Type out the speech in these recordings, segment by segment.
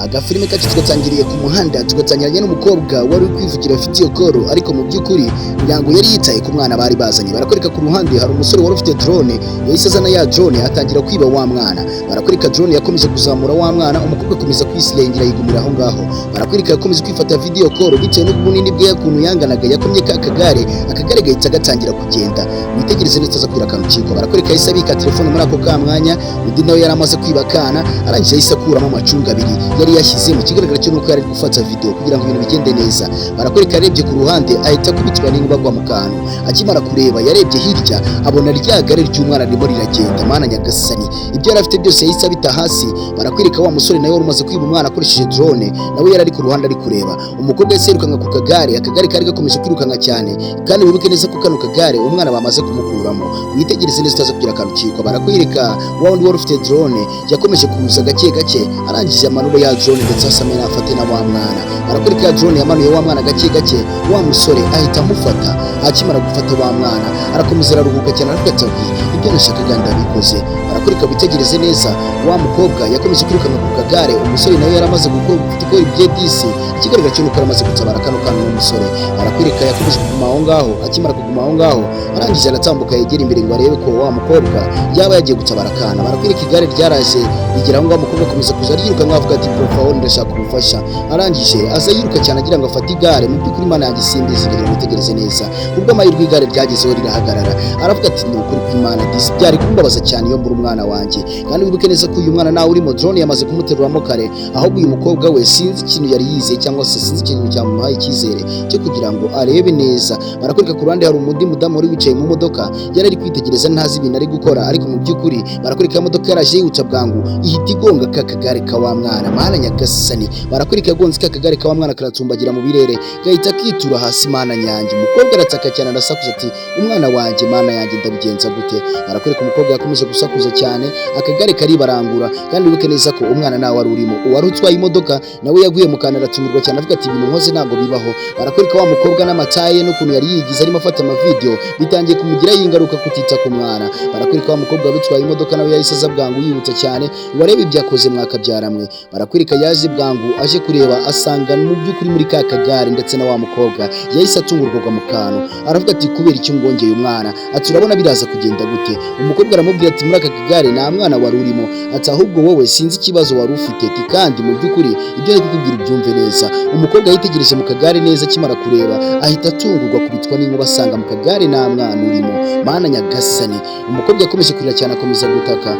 agafilime kacu tugatangiriye ku muhanda tugatangiranye n'umukobwa wari kwivugira afite iyo koro ariko mu by'ukuri nyango yari yitaye ku mwana bari bazanye. Barakwereka ku ruhande hari umusore wari ufite drone yahise azana ya drone atangira kwiba wa mwana. Barakwereka drone yakomeje kuzamura wa mwana, umukobwa akomeza kwisirengera yigumira aho ngaho. Barakwereka yakomeje kwifata video call bitewe n'ubunini bwe yakuntu yanganaga, yakomye akagare gahita gatangira kugenda. Witegereze neza za kwira kamuciko. Barakwereka yahise abika telefone muri ako kamwanya, undi nawe yari amaze kwiba kana arangije yahise akuramo amacunga abiri yari yashyize mu kigaragara cyo nuko yari gufata video kugira ngo ibintu bigende neza. Barakwereka yarebye ku ruhande ahita kubitwa n'inkuba gwa mu kantu. Akimara kureba yarebye hirya abona ryagare ry'umwana ririmo riragenda. Mana nyagasani, ibyo yari afite byose yahise abita hasi. Barakwereka wa musore nawe wari umaze kwiba umwana akoresheje drone, nawe yari ari ku ruhande ari kureba. Umukobwa yahise yirukanka ku kagare kari gakomeje kwirukanka cyane, kandi wibuke neza ko kano kagare umwana bamaze kumukuramo. Witegereze neza utaza kugira karukiko. Barakwereka wa wundi wari ufite drone yakomeje kuza gake arangije amanure ya drone ndetse asamena afate na wa mwana. Barakwereka ya drone yamanuye wa mwana gake wa musore ahita amufata. Akimara gufata wa mwana arakomeza araruhuka cyane aravuga ati ibyo nashakaga ndabikoze. Barakwereka bitegereze neza wa mukobwa yakomeje kwirukanka ku kagare, umusore nawe yaramaze gukora ibye disi ikigaragara cyo nuko aramaze gutabara kano kana n'umusore. Barakwereka yakomeje kuguma aho ngaho. Akimara kuguma aho ngaho arangije aratambuka yegera imbere ngo arebe ko wa mukobwa yaba yagiye gutabara kana. Barakwereka igare ryaraje rigera aho ngaho, umukobwa akomeza kuza yirukanka avuga ati profawoni ndashaka ubufasha. Arangije aza yiruka cyane agira ngo afate igare, mu by'ukuri Imana yanjye simbizi rero mutegereze neza. Ubwo amahirwe igare ryagezeho rirahagarara aravuga ati ni ukuri kw'Imana disi byari kumbabaza cyane iyo mbura umwana wanjye. Kandi wibuke neza ko uyu mwana nawe urimo drone yamaze kumuteruramo kare, ahubwo uyu mukobwa we sinzi ikintu yari yizeye cyangwa se sinzi ikintu cyamuhaye icyizere cyo kugira ngo arebe neza. Barakwereka ku ruhande hari umundi mudamu wari wicaye mu modoka yari ari kwitegereza ntazi ibintu ari gukora, ariko mu by'ukuri barakwereka imodoka yaraje yihuta bwangu ihita igonga kakagare ka wa mwana. Mana nyagasani, barakwereka yagonze kakagare ka wa mwana karatumbagira mu birere gahita kitura hasi. Mana nyange, umukobwa arataka cyane arasakuza ati umwana wanjye, Mana yanjye ndabigenza gute? Barakwereka umukobwa yakomeje gusakuza cyane akagare karibarangura, kandi wibuke neza ko umwana nawe wari urimo uwari utwaye imodoka nawe yaguye mu kantu aratungurwa cyane avuga ati ibintu nkoze ntabwo bibaho. Barakwereka wa mukobwa n'amataye n'ukuntu yari yigize arimo afata amavideo bitangiye kumugiraho ingaruka kutita ku mwana. Barakwereka wa mukobwa witwaye imodoka nawe yahise aza bwangu yihuta cyane warebe ibyakoze mwakabyaramwe. Barakwereka yaje bwangu aje kureba asanga mu by'ukuri muri ka kagare ndetse na wa mukobwa yahise atungurwa mu kantu aravuga ati kubera icyo ngongeye umwana? Ati urabona biraza kugenda gute? Umukobwa aramubwira ati muri aka kagare nta mwana wari urimo, ati ahubwo wowe sinzi ikibazo wari ufite, ati kandi mu by'ukuri ibyo ari kukubwira ubyumve neza. Umukobwa yitegereje mu kagare neza, akimara kureba ahita atungurwa kubitwa n'inkuba asanga mu kagare nta mwana urimo. Mana nyagasani, umukobwa yakomeje kurira cyane akomeza gutaka.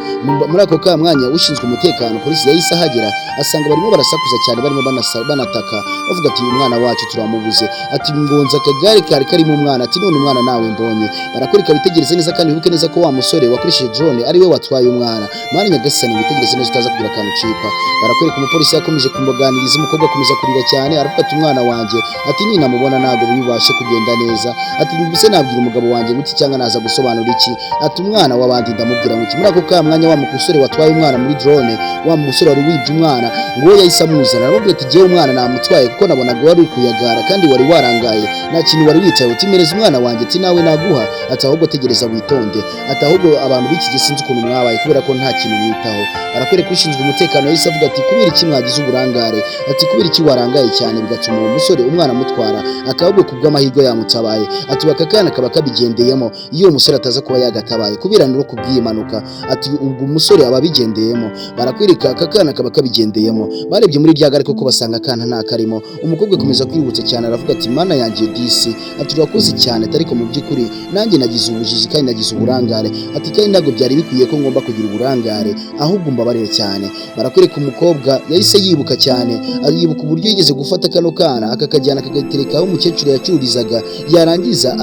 Muri ako ka mwanya ushinzwe umutekano polisi yahise ahagera asanga barimo barasakuza cyane barimo banataka bavuga ati umwana wacu turamubuze. Ati ngonza akagare karimo umwana, ati none umwana nawe mbonye. Barakwereka bitegereze neza kandi wibuke neza ko wa musore wakoresheje drone ari we watwaye umwana. Mana nyagasani, bitegereze neza utaza kugira akantu cika. Barakwereka umupolisi yakomeje kumuganiriza, umukobwa akomeza kurira cyane aravuga ati umwana wanjye, ati ninamubona ntabwo bibashe kugenda neza. Ati mbese nabwira umugabo wanjye guti cyangwa naza gusobanura iki? Ati umwana wabandi ndamubwira ngo muri ako ka mwanya wa musore watwaye umwana muri drone, wa musore wari wibye umwana ngo yahise amuzana aramubwira ati giye umwana namutwaye kuko nabonaga wari kuyagara kandi wari warangaye nta kintu wari wicaye, uti mereza umwana wanjye, ati nawe naguha. Ati ahubwo tegereza witonde, ati ahubwo abantu b'iki gihe sinzi ukuntu mwabaye kubera ko nta kintu mwitaho. Barakwereka ushinzwe umutekano yahise avuga ati kubera iki mwagize uburangare? Ati kubera iki warangaye cyane bigatuma uwo musore umwana amutwara akabwo kubw'amahirwe yamutabaye. Ati bakakana kaba kabigendeyemo iyo umusore ataza kuba yagatabaye kubera no kubwimanuka. Ati ubwo umusore aba bigendeyemo. Barakwereka akakana kaba kabigendeyemo. Barebye muri byagare koko basanga akana nta karimo. Umukobwa akomeza kwirutsa cyane aravuga ati Mana yanjye disi, ati urakoze cyane ariko mu by'ukuri nanjye nagize ubujiji kandi nagize uburangare. Ati kandi ntabwo byari bikwiye ko ngomba kugira uburangare, ahubwo mbabarire cyane. Barakwereka umukobwa yahise yibuka cyane, yibuka uburyo yigeze gufata kano kana akakajyana akagatereka aho umukecuru yacururizaga, yarangiza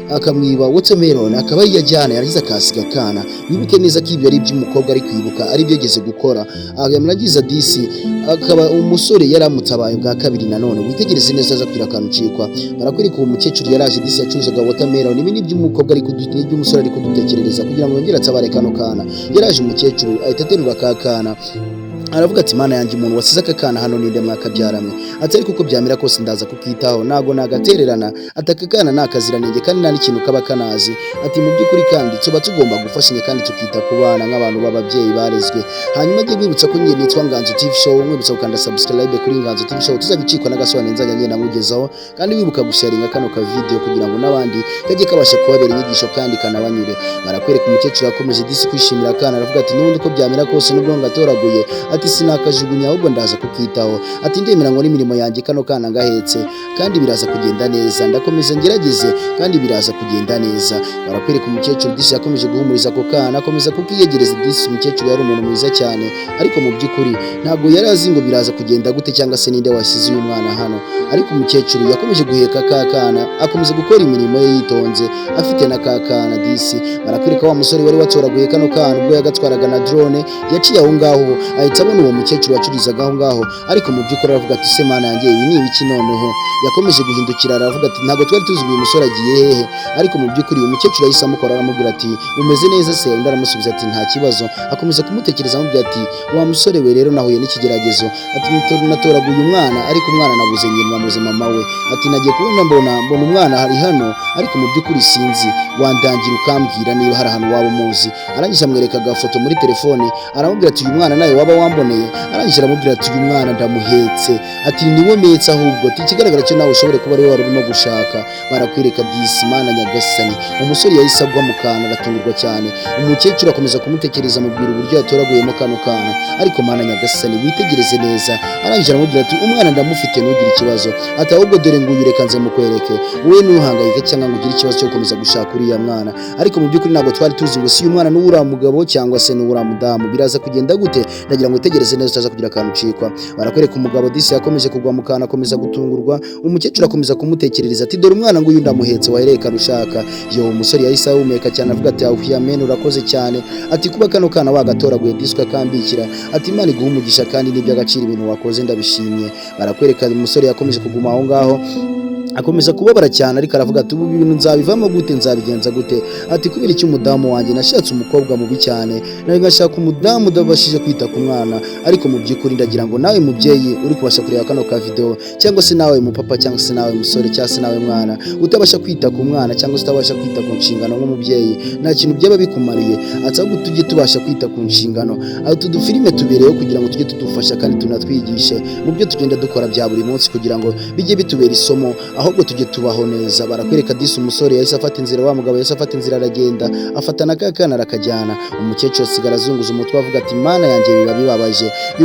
akamwiba watermelon akaba yajyana yarangiza akasiga kana. Wibuke neza ko ibyo ari iby'umukobwa ari kwibuka ari byo yageze gukora. Yamuragiza disi akaba umusore yaramutabaye bwa kabiri nanone. Witegereze neza aza kwira akantu cikwa. Barakwereka uwo mukecuru yaraje disi yacuruzaga watermelon, ibi ni by'umukobwa ari by'umusore ari kudutekerereza kugira ngo yongere atabare kano kana. Yaraje umukecuru ahita aterura ka kana aravuga ati mana yanjye umuntu wasize aka kana hano ninde mwakabyaramwe ati ariko uko byamera kose ndaza kukitaho nago nagatererana ataka kana nakaziranenge kandi nta n'ikintu kaba kanazi ati mu by'ukuri kandi tuba tugomba gufashanya kandi tukita ku bana nk'abantu b'ababyeyi barezwe. Hanyuma agiye kwibutsa ko nyine nitwa Nganzo TV Show, mwibutsa gukanda subscribe kuri Nganzo TV Show tuzagicikwa n'agasobanuro nzajya ngenda mugezaho, kandi wibuka gusharinga kano ka video kugira ngo n'abandi kajye kabasha kubabera inyigisho kandi kanabanyure. Barakwereka umukecuru yakomeje disi kwishimira akana, aravuga ati n'ubundi ko byamera kose nubwo ngatoraguye ati sinakajugunya ahubwo ndaza kukitaho, ati ndemera ngo n'imirimo yanjye kano kana ngahetse kandi biraza kugenda neza, ndakomeza ngerageze kandi biraza kugenda neza. Barakwereka umukecuru disi yakomeje guhumuriza ako kana, akomeza kukiyegereza disi. Umukecuru yari umuntu mwiza cyane, ariko mu by'ukuri ntabwo yari azi ngo biraza kugenda gute cyangwa se ninde wasize uyu mwana hano. Ariko umukecuru yakomeje guheka ka kana, akomeza gukora imirimo ye yitonze afite na ka kana disi. Barakwereka wa musore wari watoraguye kano kana ubwo yagatwaraga na drone, yaciye aho ngaho ahita abona uwo mukecuru wacurizaga aho ngaho, ariko mu by'ukuri aravuga ati se mana yanjye ibi ni ibiki noneho. Yakomeje guhindukira aravuga ati ntabwo twari tuzi uyu musore agiye hehe, ariko mu by'ukuri uyu mukecuru yahise amukora aramubwira ati umeze neza se, undi aramusubiza ati nta kibazo. Akomeza kumutekereza amubwira ati wa musore we rero nahuye n'ikigeragezo, ati natoraguye umwana ariko umwana nabuze nyina namuze mama we, ati nagiye kubona mbona umwana hari hano ariko mu by'ukuri sinzi, wandangira ukambwira niba hari ahantu waba umuzi. Arangije amwereka agafoto muri telefone aramubwira ati uyu mwana nawe waba wamboneye. Arangije aramubwira ati uyu mwana ndamuhetse, ati niwe metse ahubwo, ati ikigaragara cyo nawe ushobore kuba ari wari urimo gushaka. Barakwereka disi mana nyagasani, umusore yahise agwa mu kantu aratungurwa cyane. Umukecuru akomeza kumutekereza amubwira uburyo yatoraguyemo kano kana, ariko mana nyagasani witegereze neza. Arangije aramubwira ati umwana ndamufite ntugire ikibazo, ati ahubwo dore nguyu reka nze mukwereke, wowe ntuhangayike cyangwa ngo ugire ikibazo cyo gukomeza gushaka uriya mwana. Ariko mu by'ukuri ntabwo twari tuzi ngo si uyu mwana n'uriya mugabo cyangwa se n'uriya mudamu, biraza kugenda gute. Ndagira ngo utegereze neza utaza kugira akantu ucikwa. Barakwereka umugabo disi yakomeje kugwa mu kantu akomeza gutungurwa. Umukecuru akomeza kumutekerereza ati dore umwana nguyu ndamuhetse wahereka rushaka. Yo umusore yahise ahumeka cyane avuga ati ahuya mene urakoze cyane, ati kuba kano kana wagatoraguye disi ukakambikira, ati Imana iguha umugisha kandi n'iby'agaciro ibintu wakoze ndabishimye. Barakwereka umusore yakomeje kuguma aho ngaho akomeza kubabara cyane, ariko aravuga ati ubu bintu nzabivamo gute, nzabigenza gute. Ati kubera iki umudamu wanjye nashatse umukobwa mubi cyane, nawe ngashaka umudamu udabashije kwita ku mwana. Ariko mu by'ukuri ndagira ngo nawe mubyeyi uri kubasha kureba kano ka video, cyangwa se nawe mupapa cyangwa se nawe musore cyangwa se nawe mwana utabasha kwita ku mwana cyangwa se utabasha kwita ku nshingano nk'umubyeyi, nta kintu byaba bikumariye. Ati ahubwo tujye tubasha kwita ku nshingano. Utu dufilime tubereyeho kugira ngo tujye tudufasha kandi tunatwigishe mu byo tugenda dukora bya buri munsi, kugira ngo bijye bitubera isomo ahubwo tujye tubaho neza. Barakwereka disi umusore yahise afata inzira, wa mugabo yahise afata inzira aragenda afatana ka kana arakajyana. Umukecuru asigara azunguza umutwe avuga ati mana yanjye biba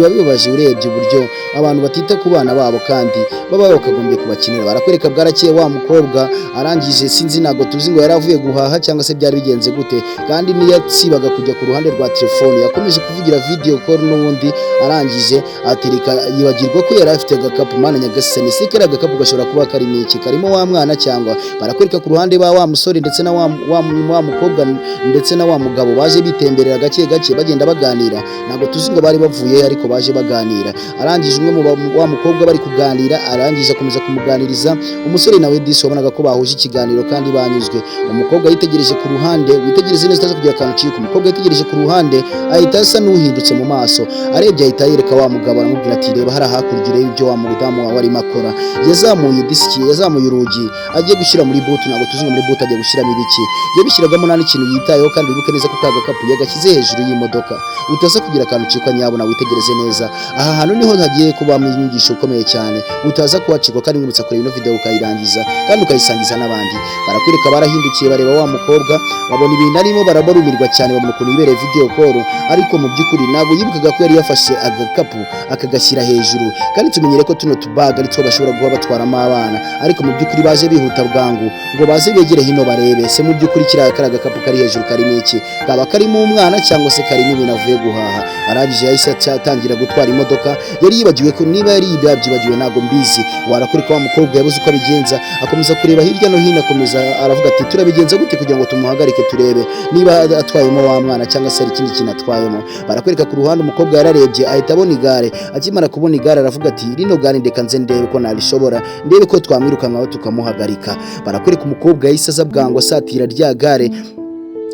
bibabaje urebye uburyo abantu batita ku bana babo kandi baba bakagombye kubakinira. Barakwereka bwarakeye wa mukobwa arangije sinzi ntago tuzi ngo yaravuye guhaha cyangwa se byari bigenze gute, kandi niyatsibaga kujya ku ruhande rwa telefone yakomeje kuvugira video call n'ubundi. Arangije atereka yibagirwa ko yari afite agakapu. Mana nyagasani se kari agakapu gashobora kuba karimo iki, karimo wa mwana cyangwa. Barakwereka ku ruhande ba wa musore ndetse na wa mukobwa ndetse na wa mugabo baje bitemberera gake gake bagenda baganira, ntabwo tuzi ngo bari bavuye ariko baje baganira. Arangije umwe mu wa mukobwa bari kuganira, arangije akomeza kumuganiriza umusore nawe disi wabonaga ko bahuje ikiganiro kandi banyuzwe. Umukobwa yitegereje ku ruhande, witegereze neza kugira akantu ciko. Umukobwa yitegereje ku ruhande ahita asa n'uhindutse mu maso, arebye ahita yereka wa mugabo aramubwira ati reba hari hakurya urebe ibyo wa mudamu wawe arimo akora. Yazamuye disiki, yazamuye urugi agiye gushyira muri butu, ntabwo tuzi ngo muri butu agiye gushyiramo ibiki. Yabishyiragamo nta n'ikintu yitayeho, kandi wibuke neza ko ka gakapu yagashyize hejuru y'imodoka. Utaza kugira akantu ciko nyabona, witegereze neza. Aha hantu niho hagiye kubamo inyigisho ukomeye cyane, utaza kuhacikwa kandi mwibutsa kureba ino video ukayirangiza kandi ukayisangiza n'abandi. Barakwereka barahindukiye bareba wa mukobwa, babona ibintu arimo barabarumirwa cyane, babona ukuntu yibereye video call, ariko mu by'ukuri ntabwo yibukaga ko yari yafashe agakapu akagashyira hejuru. Kandi tumenyere ko tuno tubaga ari two bashobora guha batwaramo abana, ariko mu by'ukuri baje bihuta bwangu ngo baze begere hino barebe se mu by'ukuri kiriya kari agakapu kari hejuru karimo iki, kaba karimo umwana cyangwa se karimo ibintu avuye guhaha. Arangije yahise atangira gutwara imodoka, yari yibagiwe ko niba yari yibyibagiwe ntabwo mbizi. Warakurika wa mukobwa yabuze uko abigenza, akomeza kureba hirya no hino, akomeza aravuga ati turabigenza gute kugira ngo tumuhagarike turebe niba atwayemo wa mwana cyangwa se ari ikindi kintu atwayemo. Barakwereka ku ruhande umukobwa yararebye ahita abona igare, akimara kubona igare aravuga ati rino gare ndeka nze ndebe ko nabishobora, ndebe ko twamwirukankaho tukamuhagarika. Barakwereka umukobwa yahise aza bwangu asatira rya gare,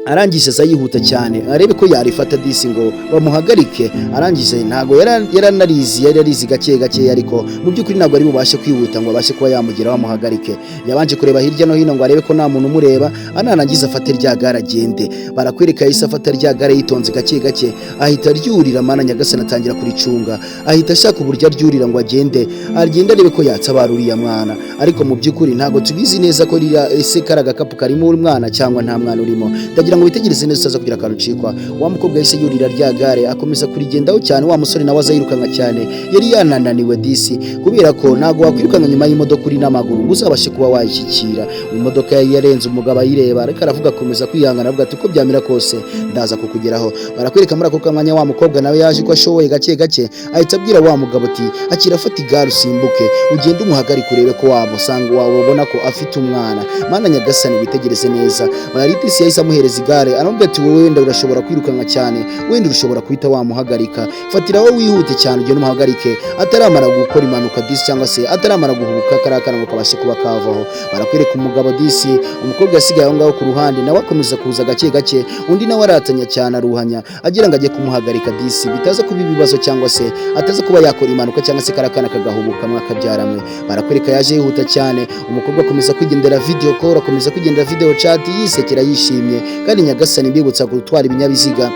arangije aza yihuta cyane arebe ko yarifata disi ngo bamuhagarike. Arangije ntago yaranarizi yari arizi gake gake, ariko mu by'ukuri ntago ari bubashe kwihuta ngo abashe kuba yamugera bamuhagarike. Yabanje kureba hirya no hino ngo arebe ko nta muntu umureba, anarangiza afate rya gare agende. Barakwereka yahise afata rya gare yitonze gake gake, ahita aryurira. Mana nyagasani atangira kuricunga, ahita ashaka uburyo aryurira ngo agende arebe ko yatsabara uriya mwana. Ariko mu by'ukuri ntago tubizi neza ko ese kara gakapu karimo umwana cyangwa nta mwana urimo. Ndagira ngo witegereze neza utaza kugira akantu ucikwa. Wa mukobwa yahise yurira rya gare akomeza kurigendaho cyane. Wa musore nawe aza yirukanka cyane, yari yanananiwe disi, kubera ko ntago wakwirukanka nyuma y'imodoka uri n'amaguru ngo uzabashe kuba wayishyikira. Imodoka yarenze umugabo ayireba, ariko aravuga akomeza kwihangana, avuga ati uko byamira kose ndaza kukugeraho. Barakwereka muri ako kanya wa mukobwa nawe yaje ko ashoboye gake gake, ahita abwira wa mugabo ati akira afata igare usimbuke ugende umuhagarike urebe ko wabona ko afite umwana. Mana nyagasani witegereze neza. Baritisi yahise amuhereza igare, aramubwira ati wowe wenda urashobora kwirukanka cyane, wenda ushobora kuhita wamuhagarika, fatiraho wihute cyane ugende umuhagarike ataramara gukora impanuka disi, cyangwa se ataramara guhubuka karakana ngo kabashe kuba kavaho. Barakwereka umugabo disi, umukobwa yasigaye aho ngaho ku ruhande nawe akomeza kuza gake gake, undi nawe aratanya cyane aruhanya agira ngo ajye kumuhagarika disi bitaza kuba ibibazo, cyangwa se ataza kuba yakora impanuka cyangwa se karakana kagahubuka mwakabyaramwe. Barakwereka yaje yihuta cyane, umukobwa akomeza kwigendera video call, akomeza kwigendera video chat yisekera yishimye. Kandi nyagasani mbibutsa gutwara ibinyabiziga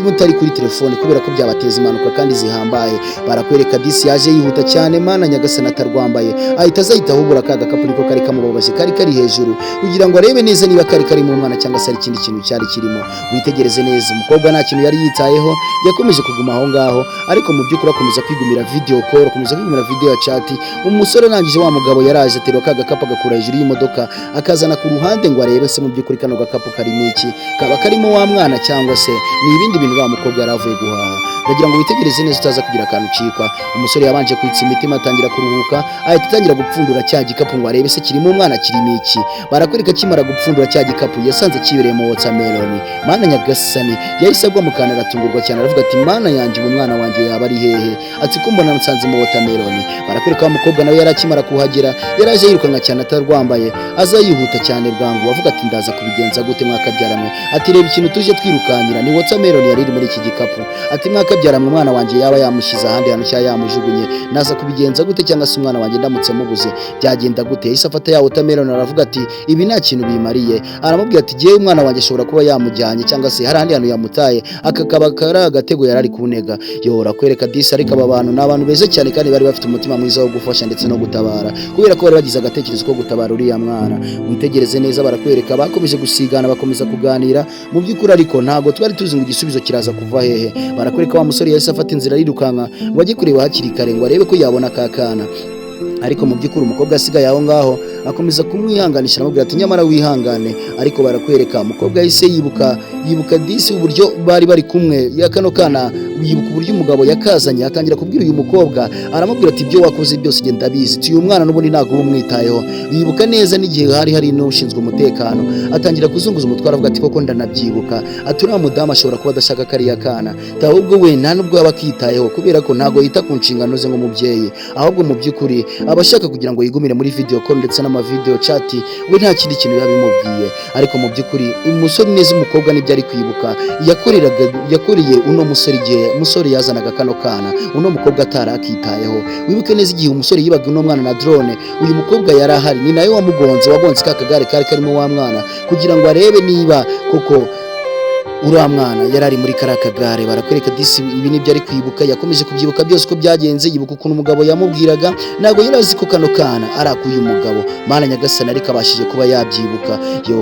mutari kuri telefone kubera ko byabateza impanuka kandi zihambaye. Barakwereka disi yaje yihuta cyane, Mana nyagasani atarwambaye ahita azahita ahubura ka gakapu niko kari kamubabaje, kari hejuru kugira ngo arebe neza niba kari mu mwana cyangwa se ari ikindi kintu cyari kirimo. Witegereze neza, umukobwa nta kintu yari yitayeho, yakomeje kuguma aho ngaho, ariko mu by'ukuri akomeza kwigumira video call, akomeza kwigumira video chat. Umusore arangije wa mugabo yaraje aterwa ka gakapu agakura hejuru y'imodoka akazana ku ruhande ngo arebe se mu by'ukuri kano gakapu karimo iki, kaba karimo wa mwana cyangwa se ni ibindi bintu wa mukobwa yaravuye guhaha. Ndagira ngo witegereze neza utaza kugira akantu ucikwa. Umusore yabanje kwitsa imitima atangira kuruhuka, ahita atangira gupfundura cya gikapu ngo arebe se kirimo umwana kirimo iki. Barakwereka kimara gupfundura cya gikapu yasanze kibereye mu watermelon. Mana nyagasani yahise agwa mu kantu aratungurwa cyane, aravuga ati Mana yanjye umwana wanjye yaba ari hehe, ati ko mbona nsanze mu watermelon. Barakwereka wa mukobwa nawe yarakimara kuhagera yaraje yirukanka cyane atarwambaye, aza yihuta cyane bwangu, avuga ati ndaza kubigenza gute mwakabyaramwe, ati reba ikintu tuje twirukankira ni watermelon yari iri muri iki gikapu, ati mwakabyaramwe umwana wanjye yaba yamushize ahandi hantu cyangwa yamujugunye, naza kubigenza gute, cyangwa se umwana wanjye ndamutse mubuze byagenda gute. Yahise afata ya watermelon aravuga ati ibi nta kintu bimariye, aramubwira ati giye umwana wanjye ashobora kuba yamujyanye cyangwa se hari ahandi hantu yamutaye, akakaba kari agatego yarari kunega. Yora kwereka disi, ariko aba bantu ni abantu beza cyane kandi bari bafite umutima mwiza wo gufasha ndetse no gutabara, kubera ko bari bagize agatekerezo ko gutabara uriya mwana. Witegereze neza, barakwereka bakomeje gusigana bakomeza kuganira mu by'ukuri, ariko ntago twari tuzi ngo igisubizo kiraza kuva hehe. Barakwereka wa musore yahise afata inzira yirukanka ngo ajye kureba hakiri kare ngo arebe ko yabona kakana, ariko mu by'ukuri umukobwa asigaye aho ngaho akomeza kumwihanganisha aramubwira ati nyamara wihangane. Ariko barakwereka umukobwa yahise yibuka disi uburyo bari kumwe ya kano kana, yibuka uburyo umugabo yakazanye, atangira kubwira uyu mukobwa, aramubwira ati ibyo wakoze byose genda bizi, uyu mwana n'ubundi ntago umwitayeho. Yibuka neza n'igihe hari n'ushinzwe umutekano, atangira kuzunguza umutwe aravuga ati koko ndanabyibuka, ati uriya mudamu ashobora kuba adashaka kariya kana, ahubwo we nta nubwo yaba akitayeho kubera ko ntago yita ku nshingano ze nk'umubyeyi, ahubwo mu by'ukuri aba ashaka kugira ngo yigumire muri video call ndetse n'amavideo chat, we nta kindi kintu yabimubwiye. Ariko mu by'ukuri umusore neza umukobwa nibyo ari kwibuka yakoreye uno musore igihe umusore yazanaga kano kana, uno mukobwa atarakitayeho. Wibuke neza igihe umusore yibaga uno mwana na drone, uyu mukobwa yari ahari, ni nawe wagonze ka kagare kari karimo wa mwana kugira ngo arebe niba koko uriya mwana yari ari muri kariya kagare. Barakwereka disi ibi nibyo ari kwibuka, yakomeje kubyibuka byose uko byagenze, yibuka ukuntu umugabo yamubwiraga, ntabwo yari azi ko kano kana arakuye umugabo. Mana nyagasani ariko abashije kuba yabyibuka.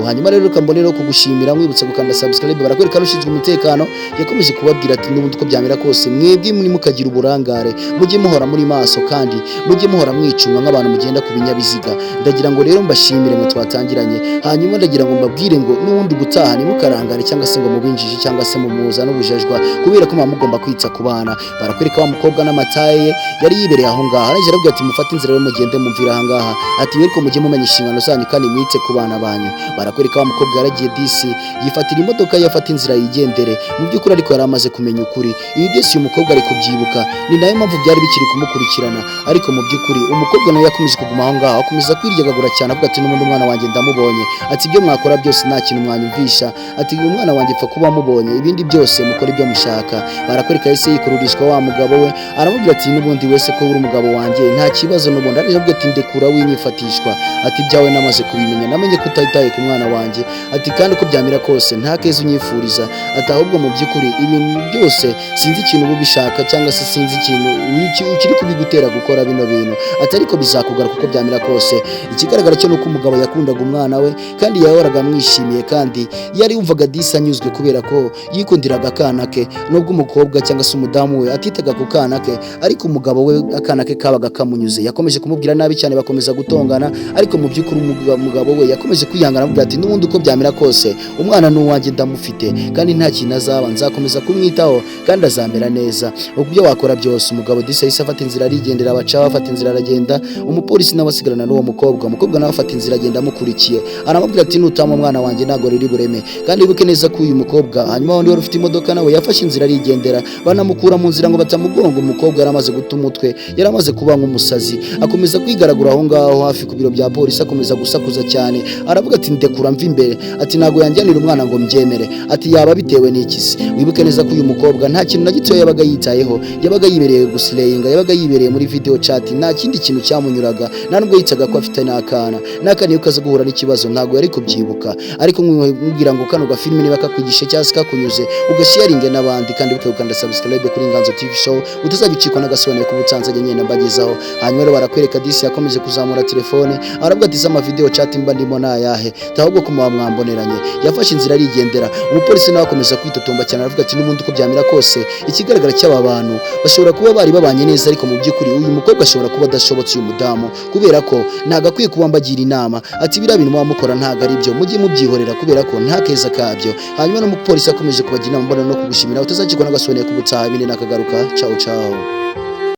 Hanyuma rero ukambone rero kugushimira mwibutsa gukanda subscribe. Barakwereka rushinzwe umutekano yakomeje kubabwira ati n'ubundi uko byamera kose mwebwe mukagira uburangare, mujye muhora muri maso kandi mujye muhora mwicunga nk'abantu mugenda ku binyabiziga. Ndagira ngo rero mbashimire mu twatangiranye, hanyuma ndagira ngo mbabwire ngo n'ubundi gutaha ntimukarangare cyangwa se ngo binjiji cyangwa se mumuza n'ubujajwa kubera ko mugomba kwitsa ku bana. Barakwereka wa mukobwa n'amataye yari yibereye aho ngaho, arije arabwira ati mufate inzira rero mugende mumvira aha ngaha, ati wereko mujye mumenya inshingano zanyu kandi mwitse ku bana banyu. Barakwereka wa mukobwa yaragiye disi yifatira imodoka yafata inzira yigendere, mu by'ukuri ariko yari amaze kumenya ukuri. Ibi byose uyu mukobwa ari kubyibuka, ni nayo mpamvu byari bikiri kumukurikirana, ariko mu by'ukuri umukobwa nawe yakomeje kuguma aho ngaho, akomeza kwiryagagura cyane avuga ati n'ubundi umwana wanjye ndamubonye, ati ibyo mwakora byose nta kintu mwanyumvisha, ati uyu mwana wanjye pfa kuba mubonye, ibindi byose mukora ibyo mushaka. Barakwereka yahise yikururishwa wa mugabo we, aramubwira ati n'ubundi wese ko uri umugabo wanjye nta kibazo n'ubundi, ariko avuga ati ndekura winyifatishwa, ati ibyawe namaze kubimenya, namenye ko utitaye ku mwana wanjye, ati kandi uko byamira kose nta keza unyifuriza, ati ahubwo mu by'ukuri ibintu byose sinzi ikintu uba ubishaka cyangwa se sinzi ikintu ukiri kubigutera gukora bino bintu, ati ariko bizakugara kuko byamira kose. Ikigaragara cyo nuko umugabo yakundaga umwana we kandi yahoraga amwishimiye, kandi yari yumvaga disi anyuzwe kubera ko yikundiraga akana ke, nubwo umukobwa cyangwa se umudamu we atitaga ku kana ke, ariko umugabo we akana ke kabaga kamunyuze. Yakomeje kumubwira nabi cyane, bakomeza gutongana, ariko mu by'ukuri umugabo we yakomeje kwihangana avuga ati n'ubundi uko byamira kose umwana n'uwanjye ndamufite kandi nta kintu azaba, nzakomeza kumwitaho kandi azamera neza. Ubwo wakora byose umugabo disi yahise afata inzira arigendera, abaca afata inzira aragenda, umupolisi nawe asigarana n'uwo mukobwa nawe afata inzira agenda amukurikiye, aramubwira ati nutama umwana wanjye ntago riri bureme. Kandi wibuke neza ko uyu mukobwa hanyuma wundi wari ufite imodoka nawe yafashe inzira arigendera, banamukura mu nzira ngo batamugonga. Umukobwa yaramaze guta umutwe, yaramaze kuba nk'umusazi, akomeza kwigaragura aho ngaho hafi ku biro bya polisi, akomeza gusakuza cyane, aravuga ati ndekura mva imbere, ati ntago yanjyanira umwana ngo mbyemere, ati yaba bitewe n'ikisi. Wibuke neza ko uyu mukobwa nta kintu na gito yabaga yitayeho, yabaga yibereye gusireyinga, yabaga yibereye muri video chat, nta kindi kintu cyamunyuraga, nta nubwo yitaga ko afite n'akana iyo kaza guhura n'ikibazo ntago yari kubyibuka. Ariko mwibwira ngo kano gafilime niba kakwigishe cyangwa se kakunyuze ugasharinge n'abandi, kandi ukanda subscribe kuri Inganzo TV show utazagicikwa n'agasobanuro ku butanzanye nyene mbagezaho. Hanyuma rero barakwereka disi yakomeje kuzamura telefone, aravuga ati sama video chat mba ndimo nayahe, tahubwo ko mwamboneranye. Yafashe inzira arigendera, umupolisi nawe akomeza kwitotomba cyane, aravuga ati n'ubundi uko byamira kose ikigaragara cy'aba bantu bashobora kuba bari babanye neza, ariko mu by'ukuri uyu mukobwa ashobora kuba adashobotse uyu mudamu, kubera ko ntago akwiye kuba mbagira inama, ati biriya bintu mukora ntago ari byo, mujye mubyihorera kubera ko nta keza kabyo. Hanyuma n'umupolisi akomeje kubagira inama mbona no kugushimira, utazakirwa n'agasobanuro ku butaha bine nakagaruka. Ciao ciao.